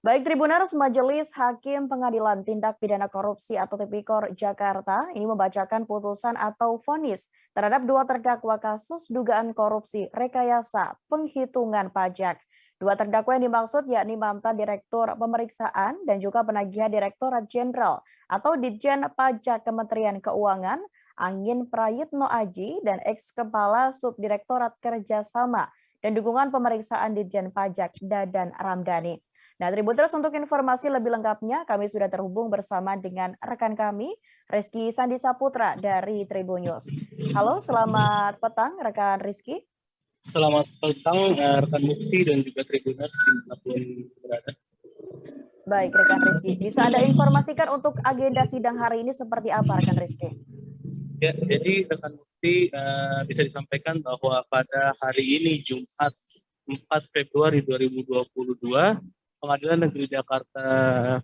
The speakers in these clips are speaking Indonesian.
Baik Tribuners, Majelis Hakim Pengadilan Tindak Pidana Korupsi atau Tipikor Jakarta ini membacakan putusan atau vonis terhadap dua terdakwa kasus dugaan korupsi rekayasa penghitungan pajak. Dua terdakwa yang dimaksud yakni mantan Direktur Pemeriksaan dan juga penagihan Direktorat Jenderal atau Ditjen Pajak Kementerian Keuangan, Angin Prayitno Aji, dan ex-kepala Subdirektorat Kerjasama dan Dukungan Pemeriksaan Ditjen Pajak Dadan Ramdhani. Nah, Tribuners, untuk informasi lebih lengkapnya, kami sudah terhubung bersama dengan rekan kami, Rizky Sandi Saputra dari Tribun News. Halo, selamat petang, rekan Rizky. Selamat petang, rekan Mufti dan juga Tribuners dimanapun berada. Baik, rekan Rizky. Bisa Anda informasikan untuk agenda sidang hari ini seperti apa, rekan Rizky? Ya, jadi rekan Mufti bisa disampaikan bahwa pada hari ini Jumat 4 Februari 2022, Pengadilan Negeri Jakarta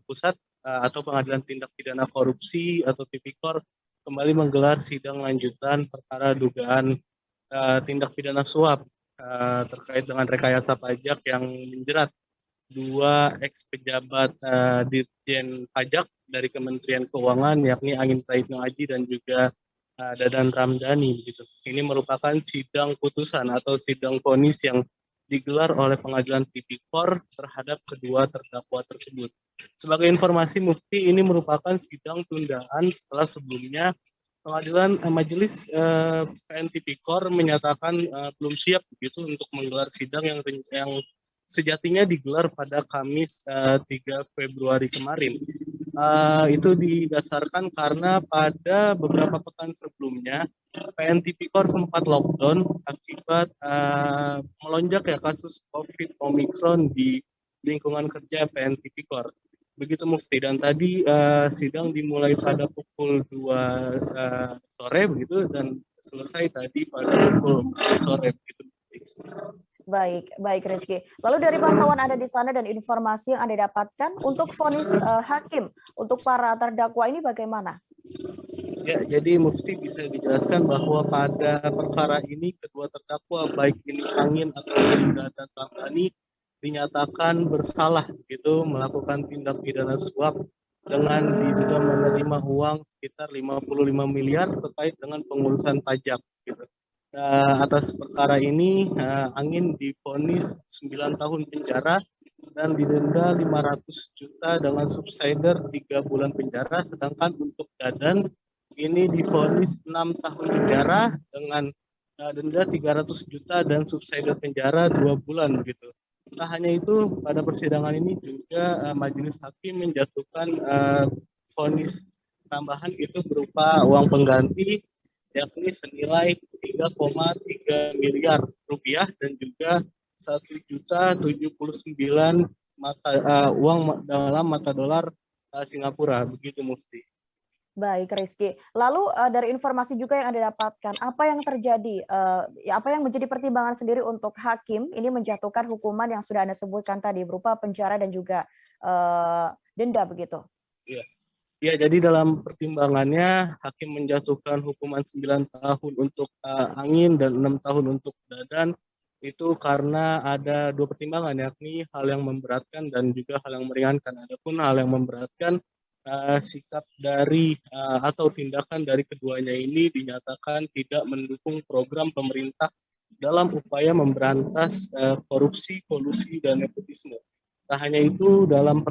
Pusat atau Pengadilan Tindak Pidana Korupsi atau Tipikor kembali menggelar sidang lanjutan perkara dugaan tindak pidana suap terkait dengan rekayasa pajak yang menjerat dua ex pejabat Ditjen Pajak dari Kementerian Keuangan, yakni Angin Prayitno Aji dan juga Dadan Ramdhani. Begitu. Ini merupakan sidang putusan atau sidang vonis yang digelar oleh Pengadilan Tipikor terhadap kedua terdakwa tersebut. Sebagai informasi Mufti, ini merupakan sidang tundaan setelah sebelumnya Pengadilan Majelis PN Tipikor menyatakan belum siap begitu untuk menggelar sidang yang sejatinya digelar pada Kamis 3 Februari kemarin. Itu didasarkan karena pada beberapa pekan sebelumnya PN Tipikor sempat lockdown akibat melonjak ya kasus COVID Omicron di lingkungan kerja PN Tipikor. Begitu Mufti, dan tadi sidang dimulai pada pukul 2 sore begitu dan selesai tadi pada pukul 4 sore begitu. Baik, baik Rizky. Lalu dari pantauan Anda di sana dan informasi yang Anda dapatkan untuk vonis hakim untuk para terdakwa ini bagaimana? Ya, jadi Mufti bisa dijelaskan bahwa pada perkara ini kedua terdakwa baik ini Angin atau Dadan Ramdhani dinyatakan bersalah gitu melakukan tindak pidana suap dengan diduga menerima uang sekitar 55 miliar terkait dengan pengurusan pajak gitu. Atas perkara ini Angin divonis 9 tahun penjara dan didenda 500 juta dengan subsidiar 3 bulan penjara, sedangkan untuk Dadan ini divonis 6 tahun penjara dengan denda 300 juta dan subsidi penjara 2 bulan gitu. Tak hanya itu, pada persidangan ini juga majelis hakim menjatuhkan vonis tambahan itu berupa uang pengganti yakni senilai 3,3 miliar rupiah dan juga 1.079 uang dalam mata dolar Singapura, begitu Mufti. Baik, Rizky. Lalu dari informasi juga yang Anda dapatkan, apa yang terjadi, apa yang menjadi pertimbangan sendiri untuk hakim ini menjatuhkan hukuman yang sudah Anda sebutkan tadi berupa penjara dan juga denda begitu? Ya. Ya, jadi dalam pertimbangannya hakim menjatuhkan hukuman 9 tahun untuk Angin dan 6 tahun untuk Dadan itu karena ada dua pertimbangan, yakni hal yang memberatkan dan juga hal yang meringankan. Adapun hal yang memberatkan sikap dari atau tindakan dari keduanya ini dinyatakan tidak mendukung program pemerintah dalam upaya memberantas korupsi, kolusi, dan nepotisme. Tak hanya itu, dalam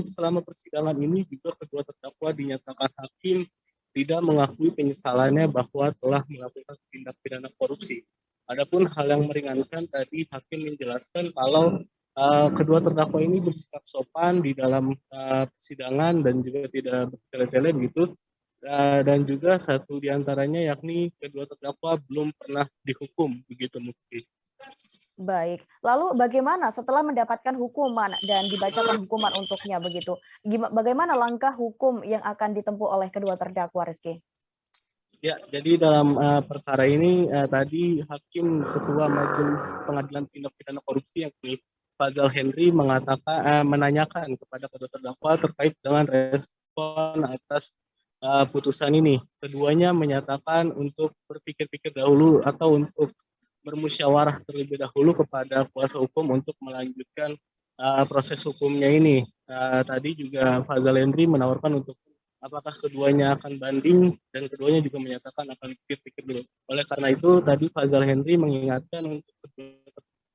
selama persidangan ini juga kedua terdakwa dinyatakan hakim tidak mengakui penyesalannya bahwa telah melakukan tindak pidana korupsi. Adapun hal yang meringankan tadi hakim menjelaskan kalau kedua terdakwa ini bersikap sopan di dalam persidangan dan juga tidak bertele-tele begitu. Dan juga satu diantaranya yakni kedua terdakwa belum pernah dihukum begitu Mufti. Baik. Lalu bagaimana setelah mendapatkan hukuman dan dibacakan hukuman untuknya begitu? Bagaimana langkah hukum yang akan ditempuh oleh kedua terdakwa, Rizky? Ya, jadi dalam perkara ini tadi Hakim Ketua Majelis Pengadilan Tindak Pidana Korupsi yang Fazal Henry menanyakan kepada kedua terdakwa terkait dengan respon atas putusan ini. Keduanya menyatakan untuk berpikir-pikir dahulu atau untuk bermusyawarah terlebih dahulu kepada kuasa hukum untuk melanjutkan proses hukumnya ini. Tadi juga Fazal Henry menawarkan untuk apakah keduanya akan banding, dan keduanya juga menyatakan akan pikir-pikir dulu. Oleh karena itu tadi Fazal Henry mengingatkan untuk kedua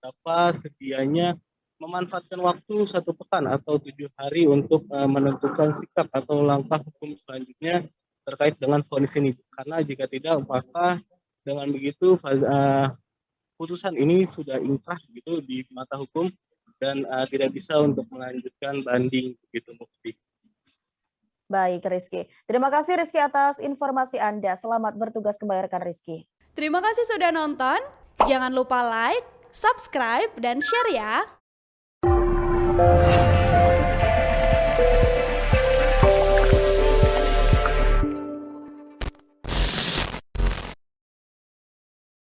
terdakwa sedianya memanfaatkan waktu 1 pekan atau 7 hari untuk menentukan sikap atau langkah hukum selanjutnya terkait dengan vonis ini. Karena jika tidak, maka dengan begitu putusan ini sudah inkrah gitu di mata hukum dan tidak bisa untuk melanjutkan banding begitu, Mufti. Baik, Rizky. Terima kasih Rizky atas informasi Anda. Selamat bertugas kembali rekan Rizky. Terima kasih sudah nonton. Jangan lupa like, subscribe, dan share ya.